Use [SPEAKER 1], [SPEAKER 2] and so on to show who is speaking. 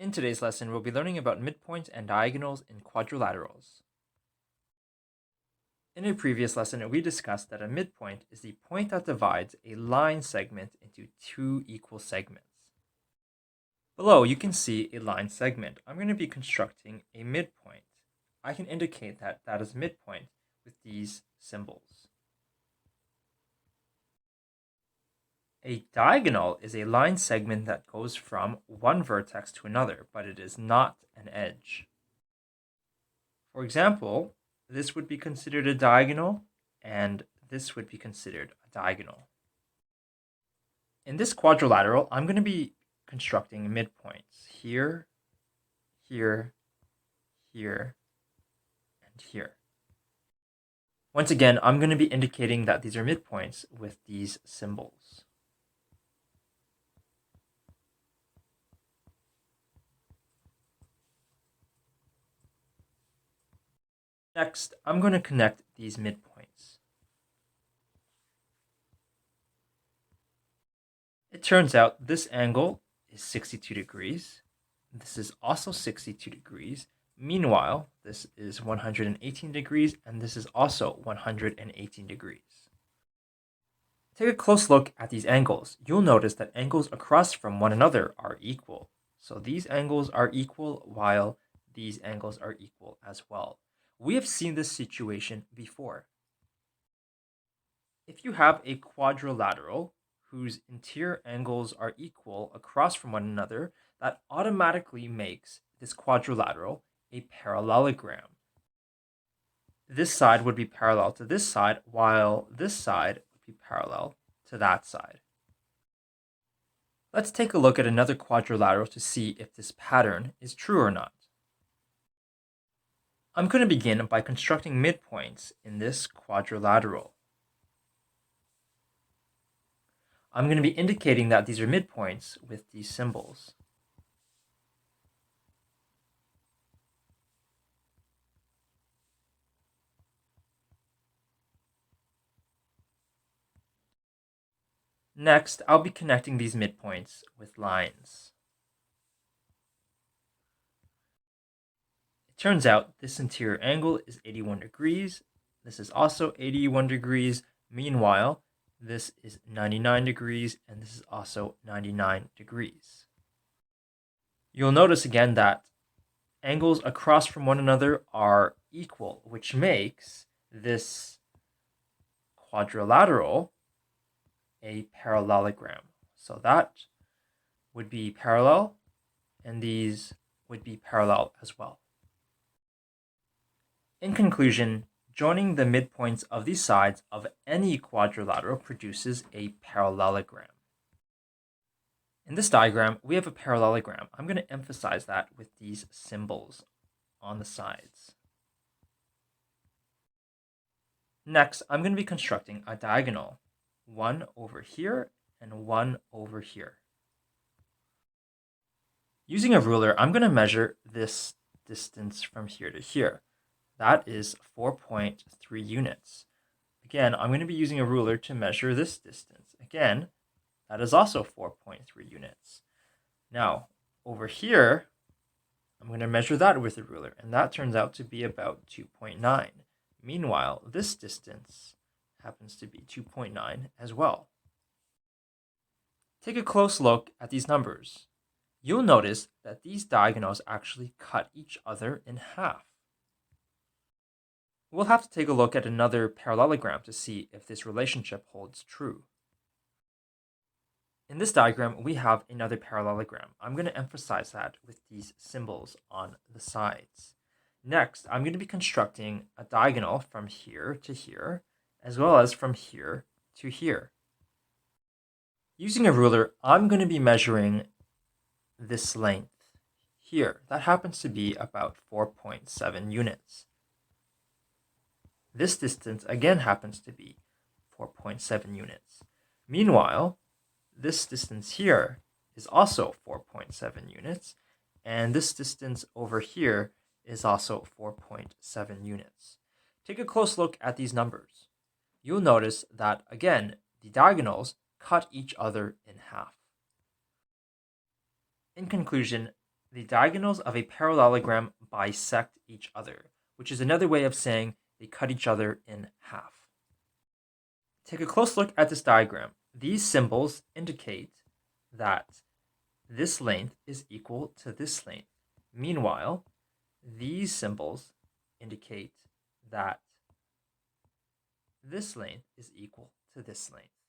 [SPEAKER 1] In today's lesson, we'll be learning about midpoints and diagonals in quadrilaterals. In a previous lesson, we discussed that a midpoint is the point that divides a line segment into two equal segments. Below, you can see a line segment. I'm going to be constructing a midpoint. I can indicate that that is midpoint with these symbols. A diagonal is a line segment that goes from one vertex to another, but it is not an edge. For example, this would be considered a diagonal, and this would be considered a diagonal. In this quadrilateral, I'm going to be constructing midpoints here, here, here, and here. Once again, I'm going to be indicating that these are midpoints with these symbols. Next, I'm going to connect these midpoints. It turns out this angle is 62 degrees. This is also 62 degrees. Meanwhile, this is 118 degrees, and this is also 118 degrees. Take a close look at these angles. You'll notice that angles across from one another are equal. So these angles are equal while these angles are equal as well. We have seen this situation before. If you have a quadrilateral whose interior angles are equal across from one another, that automatically makes this quadrilateral a parallelogram. This side would be parallel to this side, while this side would be parallel to that side. Let's take a look at another quadrilateral to see if this pattern is true or not. I'm going to begin by constructing midpoints in this quadrilateral. I'm going to be indicating that these are midpoints with these symbols. Next, I'll be connecting these midpoints with lines. It turns out this interior angle is 81 degrees. This is also 81 degrees. Meanwhile, this is 99 degrees, and this is also 99 degrees. You'll notice again that angles across from one another are equal, which makes this quadrilateral a parallelogram. So that would be parallel, and these would be parallel as well. In conclusion, joining the midpoints of these sides of any quadrilateral produces a parallelogram. In this diagram, we have a parallelogram. I'm going to emphasize that with these symbols on the sides. Next, I'm going to be constructing a diagonal, one over here and one over here. Using a ruler, I'm going to measure this distance from here to here. That is 4.3 units. Again, I'm going to be using a ruler to measure this distance. Again, that is also 4.3 units. Now, over here, I'm going to measure that with a ruler, and that turns out to be about 2.9. Meanwhile, this distance happens to be 2.9 as well. Take a close look at these numbers. You'll notice that these diagonals actually cut each other in half. We'll have to take a look at another parallelogram to see if this relationship holds true. In this diagram, we have another parallelogram. I'm going to emphasize that with these symbols on the sides. Next, I'm going to be constructing a diagonal from here to here, as well as from here to here. Using a ruler, I'm going to be measuring this length here. That happens to be about 4.7 units. This distance again happens to be 4.7 units. Meanwhile, this distance here is also 4.7 units, and this distance over here is also 4.7 units. Take a close look at these numbers. You'll notice that, again, the diagonals cut each other in half. In conclusion, The diagonals of a parallelogram bisect each other, which is another way of saying they cut each other in half. Take a close look at this diagram. These symbols indicate that this length is equal to this length. Meanwhile, these symbols indicate that this length is equal to this length.